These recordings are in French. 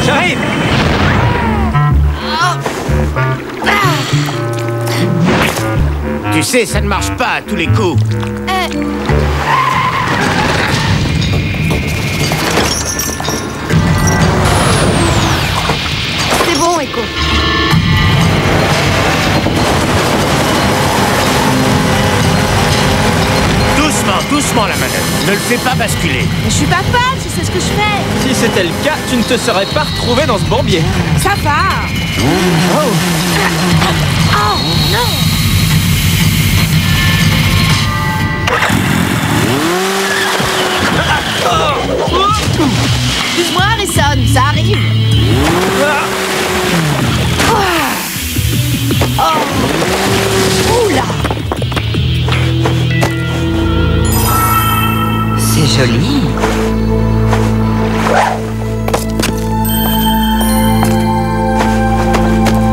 J'arrive. Tu sais, ça ne marche pas à tous les coups. C'est bon, Echo. Doucement la manœuvre. Ne le fais pas basculer. Mais je suis pas folle, je sais ce que je fais. Si c'était le cas, tu ne te serais pas retrouvé dans ce bourbier. Ça va. Oh non. Excuse-moi, Harrison, ça arrive. Oula. C'est joli.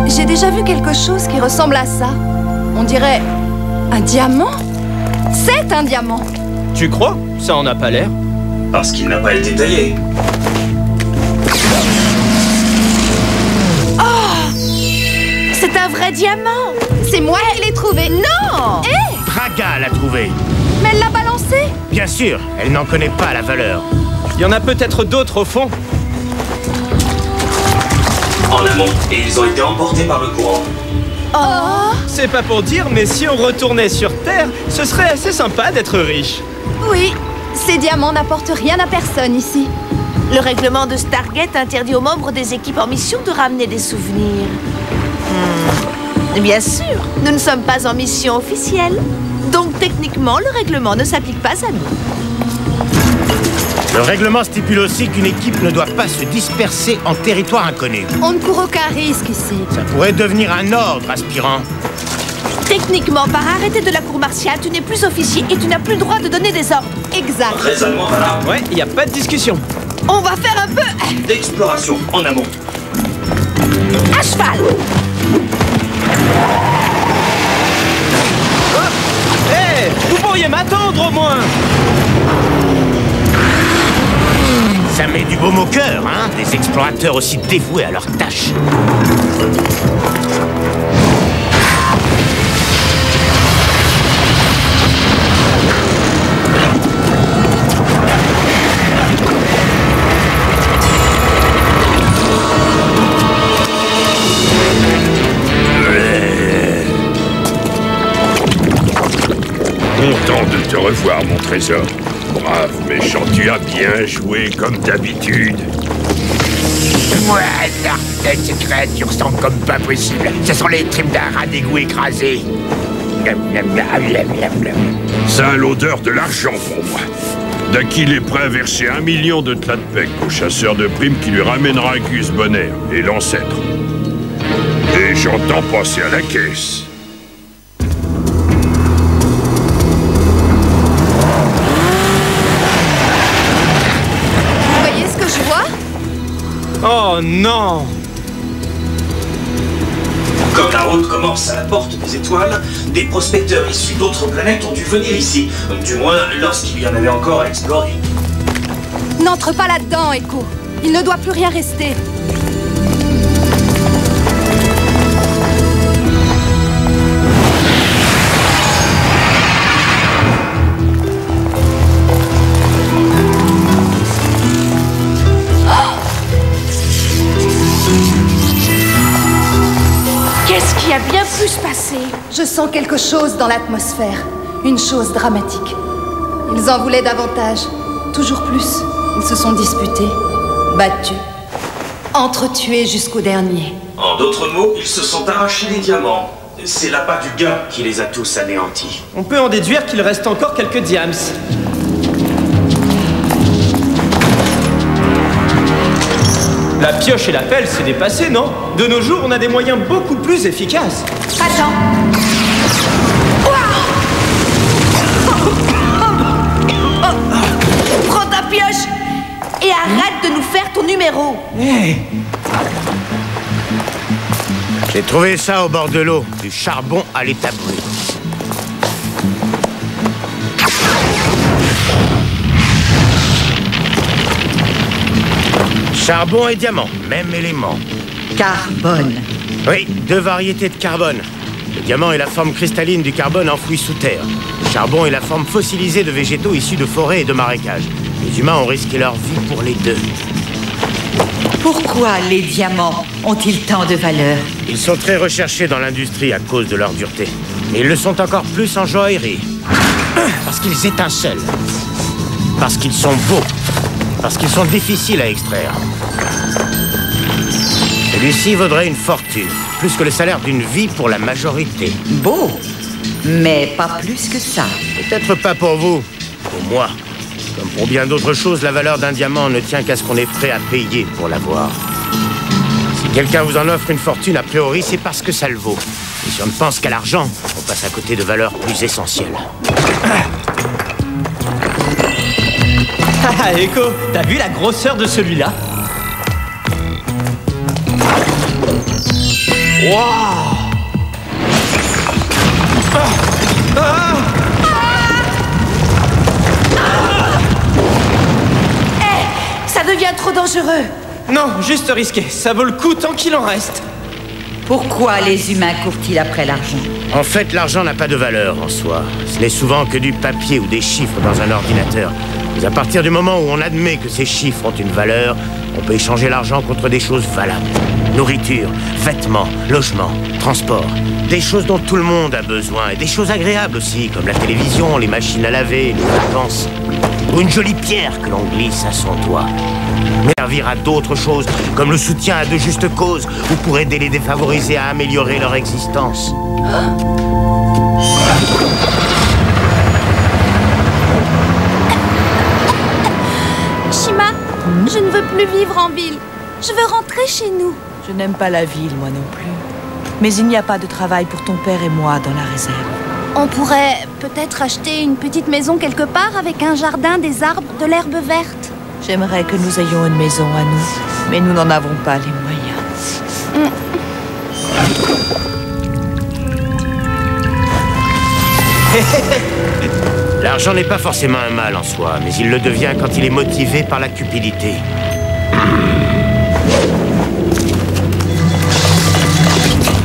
J'ai déjà vu quelque chose qui ressemble à ça. On dirait un diamant. C'est un diamant. Tu crois? Ça en a pas l'air. Parce qu'il n'a pas été taillé. C'est un vrai diamant. C'est moi qui l'ai trouvé. Non. Draga l'a trouvé. Mais elle l'a balancé. Bien sûr, elle n'en connaît pas la valeur. Il y en a peut-être d'autres au fond. En amont, et ils ont été emportés par le courant. Oh. C'est pas pour dire, mais si on retournait sur Terre, ce serait assez sympa d'être riche. Oui, ces diamants n'apportent rien à personne ici. Le règlement de Stargate interdit aux membres des équipes en mission de ramener des souvenirs. Bien sûr, nous ne sommes pas en mission officielle. Donc techniquement, le règlement ne s'applique pas à nous. Le règlement stipule aussi qu'une équipe ne doit pas se disperser en territoire inconnu. On ne court aucun risque ici. Ça pourrait devenir un ordre, aspirant. Techniquement, par arrêté de la cour martiale, tu n'es plus officier et tu n'as plus le droit de donner des ordres. Exact. Raisonnement valable. Ouais, il n'y a pas de discussion. On va faire un peu D'exploration en amont. à cheval. Hé, vous pourriez m'attendre au moins. Ça met du baume au cœur, hein? Des explorateurs aussi dévoués à leur tâche. Content de te revoir, mon trésor. Brave méchant, tu as bien joué comme d'habitude. Ouais, l'architecte, ces créatures sont comme pas possible. Ce sont les tripes d'un rat d'égout écrasé. Ça a l'odeur de l'argent pour moi. D'Aquil est prêt à verser 1 million de Tlatpec au chasseur de primes qui lui ramènera Gus Bonner et l'ancêtre. Et j'entends passer à la caisse. Vous voyez ce que je vois? Oh non. Comme la route commence à la porte des étoiles, des prospecteurs issus d'autres planètes ont dû venir ici. Du moins, lorsqu'il y en avait encore à explorer. N'entre pas là-dedans, Echo. Il ne doit plus rien rester. Qu'est-ce qui a bien pu se passer? Je sens quelque chose dans l'atmosphère. Une chose dramatique. Ils en voulaient davantage. Toujours plus. Ils se sont disputés, battus, entretués jusqu'au dernier. En d'autres mots, ils se sont arrachés les diamants. C'est l'appât du gain qui les a tous anéantis. On peut en déduire qu'il reste encore quelques diams. La pioche et la pelle, c'est dépassé, non? De nos jours, on a des moyens beaucoup plus efficaces. Attends. Prends ta pioche et arrête de nous faire ton numéro. J'ai trouvé ça au bord de l'eau. Du charbon à l'état brut. Charbon et diamant, même élément. Carbone. Oui, 2 variétés de carbone. Le diamant est la forme cristalline du carbone enfoui sous terre. Le charbon est la forme fossilisée de végétaux issus de forêts et de marécages. Les humains ont risqué leur vie pour les deux. Pourquoi les diamants ont-ils tant de valeur? Ils sont très recherchés dans l'industrie à cause de leur dureté. Mais ils le sont encore plus en joaillerie. Parce qu'ils étincellent. Parce qu'ils sont beaux. Parce qu'ils sont difficiles à extraire. Celui-ci vaudrait une fortune. Plus que le salaire d'une vie pour la majorité. Beau, mais pas plus que ça. Peut-être pas pour vous. Pour moi. Comme pour bien d'autres choses, la valeur d'un diamant ne tient qu'à ce qu'on est prêt à payer pour l'avoir. Si quelqu'un vous en offre une fortune, a priori, c'est parce que ça le vaut. Et si on ne pense qu'à l'argent, on passe à côté de valeurs plus essentielles. Ah, Echo, t'as vu la grosseur de celui-là? Waouh! Ça devient trop dangereux. Non, juste risqué. Ça vaut le coup tant qu'il en reste. Pourquoi les humains courent-ils après l'argent? En fait, l'argent n'a pas de valeur en soi. Ce n'est souvent que du papier ou des chiffres dans un ordinateur. Mais à partir du moment où on admet que ces chiffres ont une valeur, on peut échanger l'argent contre des choses valables. Nourriture, vêtements, logements, transport. Des choses dont tout le monde a besoin. Et des choses agréables aussi, comme la télévision, les machines à laver, les vacances. Ou une jolie pierre que l'on glisse à son doigt. Mais servir à d'autres choses, comme le soutien à de justes causes, ou pour aider les défavorisés à améliorer leur existence. Shima, je ne veux plus vivre en ville. Je veux rentrer chez nous. Je n'aime pas la ville, moi non plus. Mais il n'y a pas de travail pour ton père et moi dans la réserve. On pourrait peut-être acheter une petite maison quelque part avec un jardin, des arbres, de l'herbe verte. J'aimerais que nous ayons une maison à nous, mais nous n'en avons pas les moyens. L'argent n'est pas forcément un mal en soi, mais il le devient quand il est motivé par la cupidité.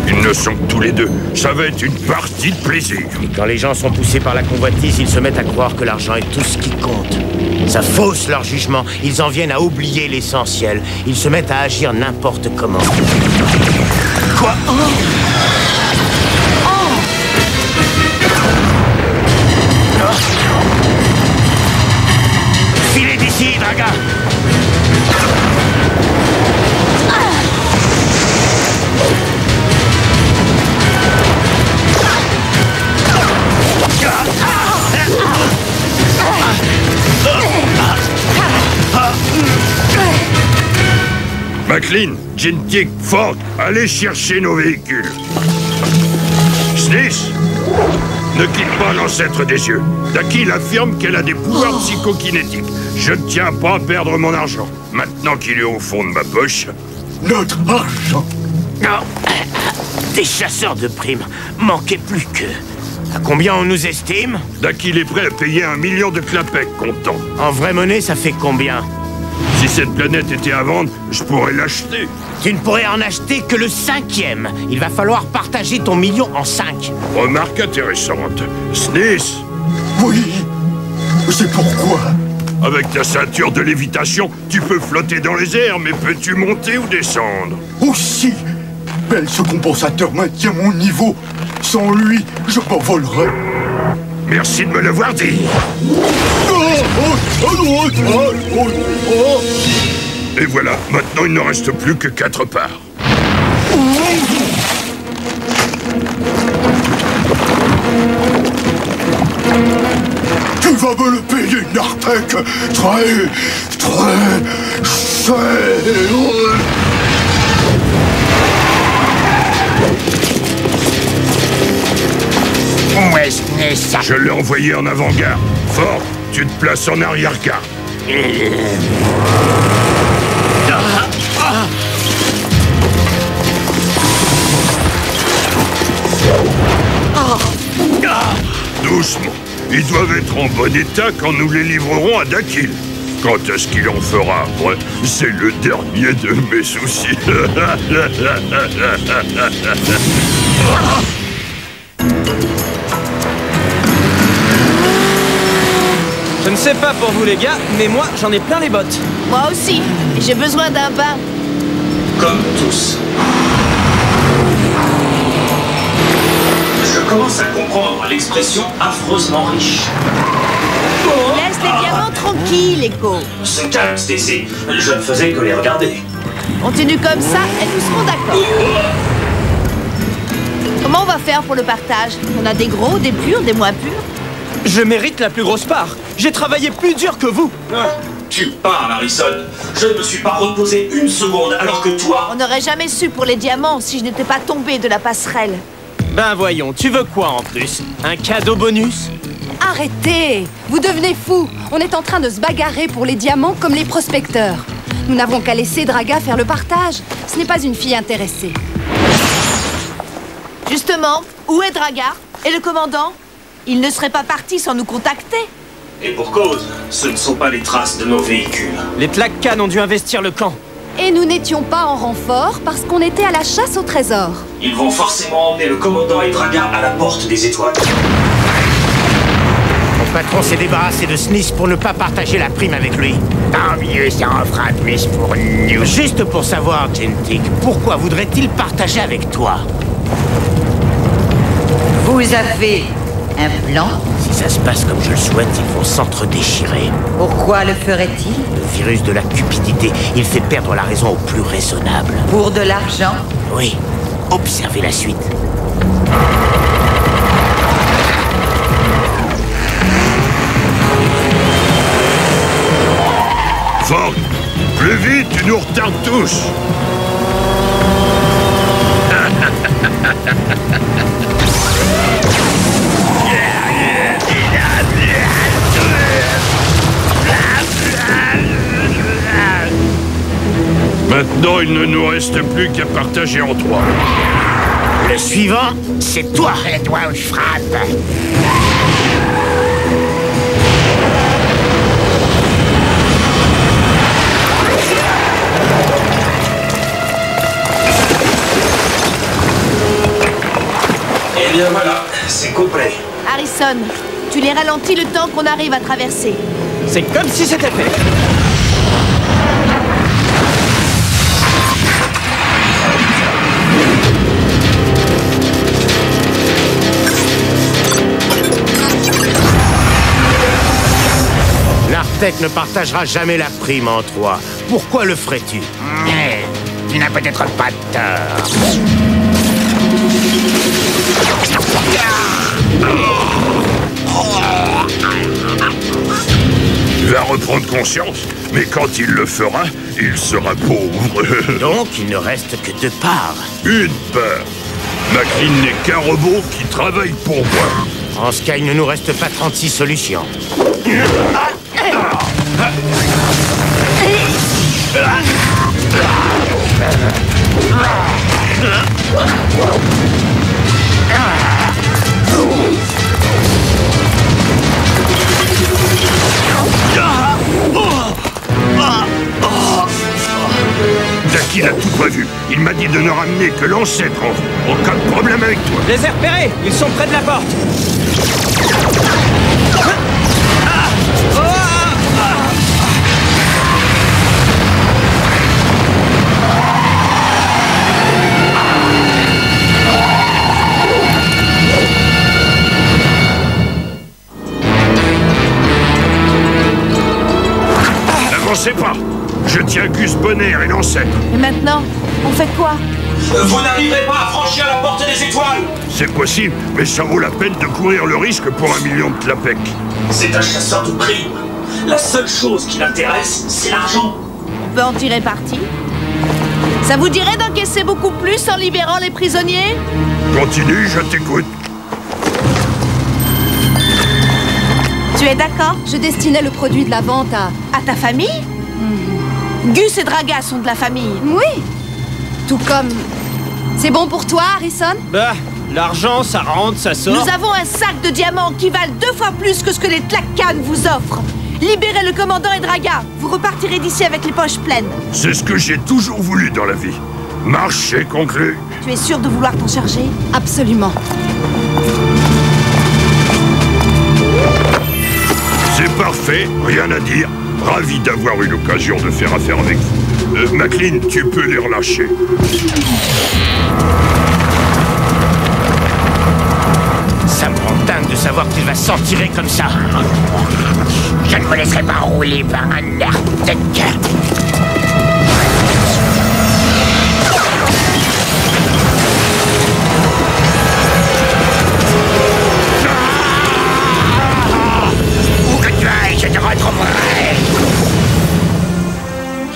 Ils ne sont que tous les deux. Ça va être une partie de plaisir. Et quand les gens sont poussés par la convoitise, ils se mettent à croire que l'argent est tout ce qui compte. Ça fausse leur jugement. Ils en viennent à oublier l'essentiel. Ils se mettent à agir n'importe comment. Quoi? Filez d'ici, Draga! McLean, Jintik, Ford, allez chercher nos véhicules. Sniss, ne quitte pas l'ancêtre des yeux. Dakil affirme qu'elle a des pouvoirs psychokinétiques. Je ne tiens pas à perdre mon argent. Maintenant qu'il est au fond de ma poche... Notre argent! Non. Des chasseurs de primes. Manquait plus que... À combien on nous estime? Dakil est prêt à payer 1 million de clapets comptant. En vraie monnaie, ça fait combien? Si cette planète était à vendre, je pourrais l'acheter. Tu ne pourrais en acheter que le 5e. Il va falloir partager ton million en 5. Remarque intéressante. Sniss! Oui, c'est pourquoi. Avec ta ceinture de lévitation, tu peux flotter dans les airs, mais peux-tu monter ou descendre? Aussi, mais ce compensateur maintient mon niveau. Sans lui, je m'envolerais. Merci de me l'avoir dit. Et voilà, maintenant il ne reste plus que 4 parts. Tu vas me le payer, Nartek. Très cher. Où est Sniss? Je l'ai envoyé en avant-garde. Fort, tu te places en arrière-garde. Doucement. Ils doivent être en bon état quand nous les livrerons à Dakil. Quant à ce qu'il en fera après, c'est le dernier de mes soucis. Je ne sais pas pour vous les gars, mais moi j'en ai plein les bottes. Moi aussi. Et j'ai besoin d'un bain. Comme tous. Je commence à comprendre l'expression affreusement riche. Laisse les diamants tranquilles, Echo. Se calme, Stacy. Je ne faisais que les regarder. Continue comme ça et nous serons d'accord. Comment on va faire pour le partage? On a des gros, des purs, des moins purs? Je mérite la plus grosse part. J'ai travaillé plus dur que vous. Tu parles, Harrison. Je ne me suis pas reposé une seconde alors que toi... On n'aurait jamais su pour les diamants si je n'étais pas tombé de la passerelle. Ben voyons, tu veux quoi en plus? Un cadeau bonus? Arrêtez! Vous devenez fous! On est en train de se bagarrer pour les diamants comme les prospecteurs. Nous n'avons qu'à laisser Draga faire le partage. Ce n'est pas une fille intéressée. Justement, où est Draga? Et le commandant? Il ne serait pas parti sans nous contacter. Et pour cause, ce ne sont pas les traces de nos véhicules. Les Tlaccan ont dû investir le camp. Et nous n'étions pas en renfort parce qu'on était à la chasse au trésor. Ils vont forcément emmener le commandant et Draga à la porte des étoiles. Mon patron s'est débarrassé de Smith pour ne pas partager la prime avec lui. Tant mieux, ça en fera plus pour nous. Juste pour savoir, Gentic, pourquoi voudrait-il partager avec toi? Vous avez un plan? Si ça se passe comme je le souhaite, ils vont s'entre-déchirer. Pourquoi le ferait-il? Le virus de la cupidité, il fait perdre la raison aux plus raisonnables. Pour de l'argent? Oui, observez la suite. Ford, plus vite, tu nous retardes tous. Maintenant, il ne nous reste plus qu'à partager en trois. Le suivant, c'est toi. C'est toi où je frappe. Eh bien voilà, c'est complet. Harrison, tu les ralentis le temps qu'on arrive à traverser. C'est comme si c'était fait. L'Artec ne partagera jamais la prime en trois. Pourquoi le ferais-tu? Tu n'as peut-être pas tort. Il va reprendre conscience, mais quand il le fera, il sera pauvre. Donc, il ne reste que deux parts. Une part. McLean n'est qu'un robot qui travaille pour moi. En ce cas, il ne nous reste pas 36 solutions. Jackie n'a tout prévu. Il m'a dit de ne ramener que l'ancêtre en cas de problème avec toi. Les ai repérés, ils sont près de la porte. N'avancez pas. Je tiens Gus Bonner et l'ancêtre. Et maintenant, on fait quoi? Vous n'arriverez pas à franchir la porte des étoiles. C'est possible, mais ça vaut la peine de courir le risque pour 1 million de Tlapec. C'est un chasseur de primes. La seule chose qui l'intéresse, c'est l'argent. On peut en tirer parti. Ça vous dirait d'encaisser beaucoup plus en libérant les prisonniers? Continue, je t'écoute. Tu es d'accord? Je destinais le produit de la vente à... À ta famille? Gus et Draga sont de la famille. Oui. Tout comme... C'est bon pour toi, Harrison? Bah, l'argent, ça rentre, ça sort. Nous avons un sac de diamants qui valent 2 fois plus que ce que les Tlaccan vous offrent. Libérez le commandant et Draga. Vous repartirez d'ici avec les poches pleines. C'est ce que j'ai toujours voulu dans la vie. Marché conclu. Tu es sûr de vouloir t'en charger? Absolument. C'est parfait, rien à dire. Ravi d'avoir eu l'occasion de faire affaire avec vous. McLean, tu peux les relâcher. Ça me rend dingue de savoir qu'il va s'en tirer comme ça. Je ne me laisserai pas rouler par un Arctique. Où que tu ailles, je te retrouverai.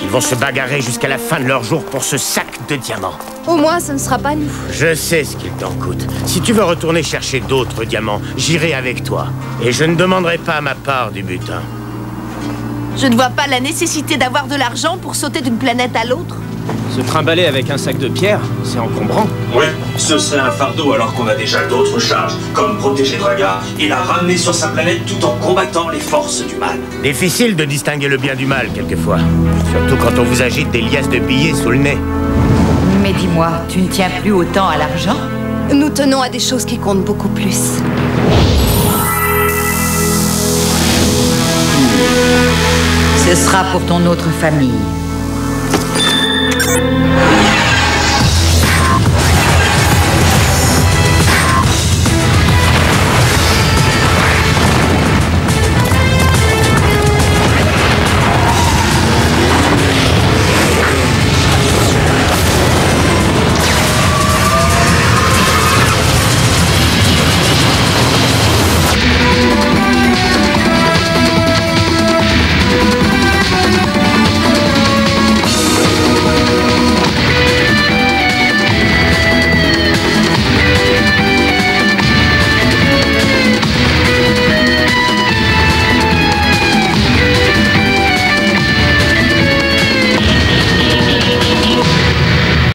Ils vont se bagarrer jusqu'à la fin de leur jour pour ce sac de diamants. Au moins, ce ne sera pas nous. Je sais ce qu'il t'en coûte. Si tu veux retourner chercher d'autres diamants, j'irai avec toi. Et je ne demanderai pas ma part du butin. Je ne vois pas la nécessité d'avoir de l'argent pour sauter d'une planète à l'autre. Se trimballer avec un sac de pierre, c'est encombrant. Oui, ce serait un fardeau alors qu'on a déjà d'autres charges, comme protéger Draga et la ramener sur sa planète tout en combattant les forces du mal. Difficile de distinguer le bien du mal, quelquefois. Surtout quand on vous agite des liasses de billets sous le nez. Mais dis-moi, tu ne tiens plus autant à l'argent? Nous tenons à des choses qui comptent beaucoup plus. Ce sera pour ton autre famille.